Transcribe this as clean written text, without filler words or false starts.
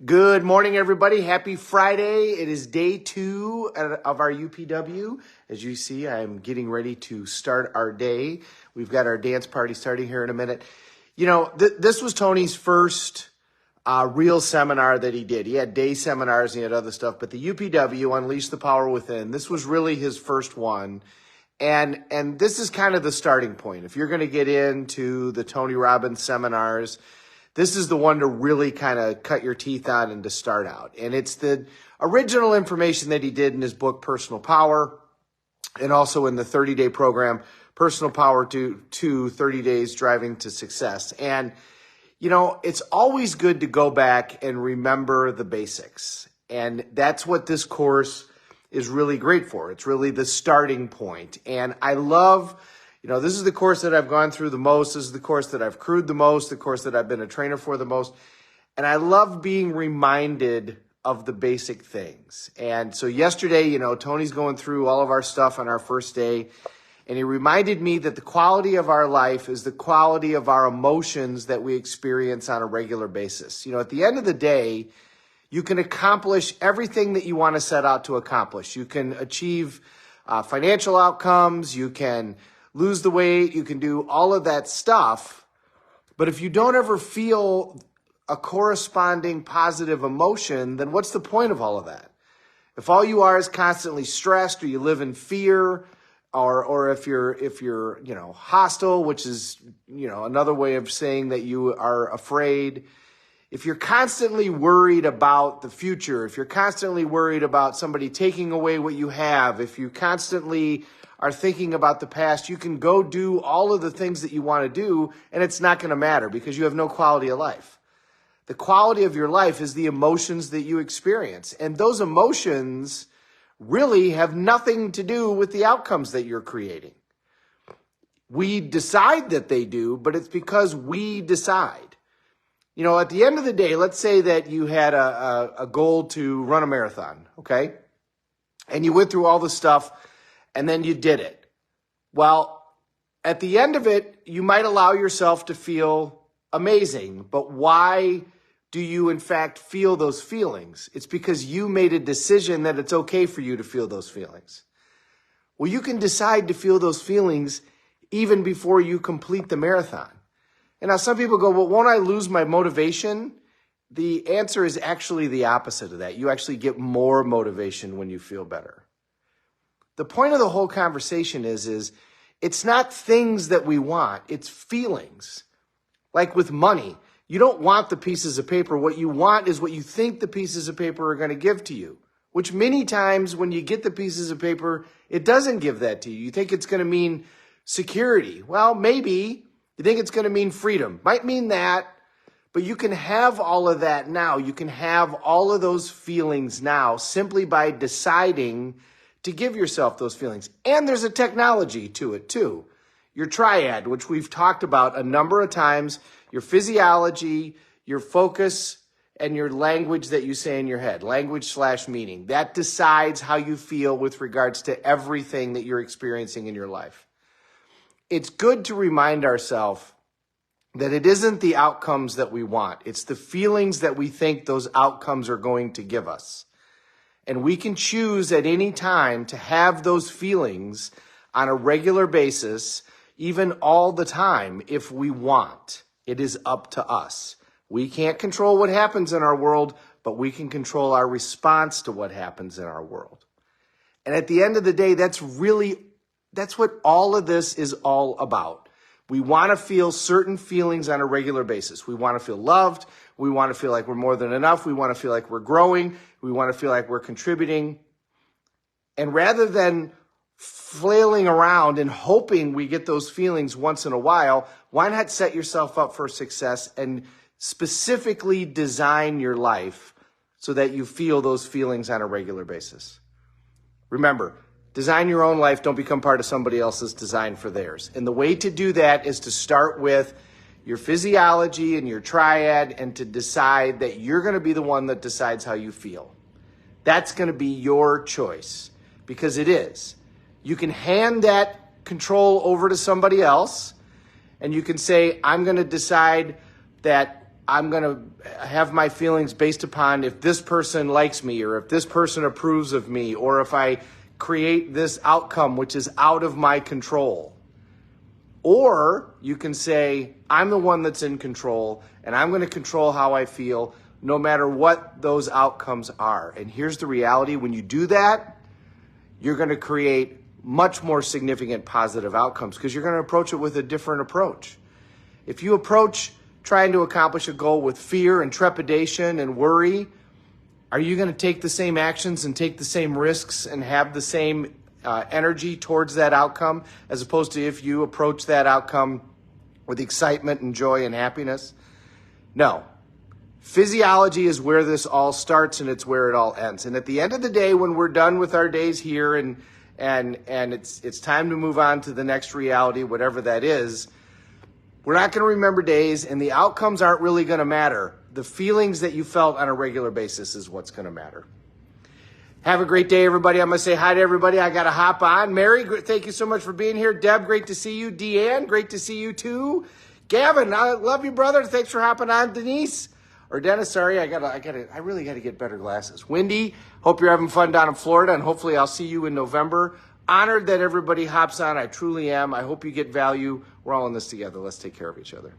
Good morning, everybody. Happy Friday. It is day 2 of our UPW. As you see, I'm getting ready to start our day. We've got our dance party starting here in a minute. You know, this was Tony's first real seminar that he did. He had day seminars and he had other stuff, but the UPW, Unleash the Power Within, this was really his first one. And this is kind of the starting point. If you're going to get into the Tony Robbins seminars, this is the one to really kind of cut your teeth on and to start out. And it's the original information that he did in his book, Personal Power, and also in the 30-day program, Personal Power to 30 Days Driving to Success. And, you know, it's always good to go back and remember the basics. And that's what this course is really great for. It's really the starting point. And I love, you know, this is the course that I've gone through the most. This is the course that I've crewed the most, the course that I've been a trainer for the most. And I love being reminded of the basic things. And so yesterday, you know, Tony's going through all of our stuff on our first day. And he reminded me that the quality of our life is the quality of our emotions that we experience on a regular basis. You know, at the end of the day, you can accomplish everything that you want to set out to accomplish. You can achieve financial outcomes. You can lose the weight. You can do all of that stuff. But if you don't ever feel a corresponding positive emotion, then what's the point of all of that? If all you are is constantly stressed, or you live in fear, or if you're you know, hostile, which is, you know, another way of saying that you are afraid. If you're constantly worried about the future, if you're constantly worried about somebody taking away what you have, if you constantly are thinking about the past, you can go do all of the things that you want to do, and it's not going to matter because you have no quality of life. The quality of your life is the emotions that you experience, and those emotions really have nothing to do with the outcomes that you're creating. We decide that they do, but it's because we decide. You know, at the end of the day, let's say that you had a goal to run a marathon, okay? And you went through all the stuff, and then you did it. Well, at the end of it, you might allow yourself to feel amazing, but why do you in fact feel those feelings? It's because you made a decision that it's okay for you to feel those feelings. Well, you can decide to feel those feelings even before you complete the marathon. And now some people go, well, won't I lose my motivation? The answer is actually the opposite of that. You actually get more motivation when you feel better. The point of the whole conversation is it's not things that we want, it's feelings. Like with money, you don't want the pieces of paper. What you want is what you think the pieces of paper are going to give to you, which many times when you get the pieces of paper, it doesn't give that to you. You think it's going to mean security. Well, maybe. You think it's going to mean freedom. Might mean that, but you can have all of that now. You can have all of those feelings now simply by deciding to give yourself those feelings. And there's a technology to it too. Your triad, which we've talked about a number of times, your physiology, your focus, and your language that you say in your head, language/meaning. That decides how you feel with regards to everything that you're experiencing in your life. It's good to remind ourselves that it isn't the outcomes that we want. It's the feelings that we think those outcomes are going to give us. And we can choose at any time to have those feelings on a regular basis, even all the time, if we want. It is up to us. We can't control what happens in our world, but we can control our response to what happens in our world. And at the end of the day, that's what all of this is all about. We want to feel certain feelings on a regular basis. We want to feel loved. We want to feel like we're more than enough. We want to feel like we're growing. We want to feel like we're contributing. And rather than flailing around and hoping we get those feelings once in a while, why not set yourself up for success and specifically design your life so that you feel those feelings on a regular basis? Remember, design your own life. Don't become part of somebody else's design for theirs. And the way to do that is to start with your physiology and your triad and to decide that you're going to be the one that decides how you feel. That's going to be your choice because it is. You can hand that control over to somebody else and you can say, I'm going to decide that I'm going to have my feelings based upon if this person likes me or if this person approves of me or if I create this outcome which is out of my control. Or you can say, I'm the one that's in control and I'm going to control how I feel no matter what those outcomes are. And here's the reality. When you do that, you're going to create much more significant positive outcomes because you're going to approach it with a different approach. If you approach trying to accomplish a goal with fear and trepidation and worry, are you going to take the same actions and take the same risks and have the same energy towards that outcome as opposed to if you approach that outcome with excitement and joy and happiness? No. Physiology is where this all starts and it's where it all ends. And at the end of the day, when we're done with our days here and it's time to move on to the next reality, whatever that is, we're not going to remember days, and the outcomes aren't really going to matter. The feelings that you felt on a regular basis is what's going to matter. Have a great day, everybody. I'm going to say hi to everybody. I got to hop on. Mary, thank you so much for being here. Deb, great to see you. Deanne, great to see you too. Gavin, I love you, brother. Thanks for hopping on. Denise, or Dennis, sorry. I really got to get better glasses. Wendy, hope you're having fun down in Florida, and hopefully I'll see you in November. Honored that everybody hops on. I truly am. I hope you get value. We're all in this together. Let's take care of each other.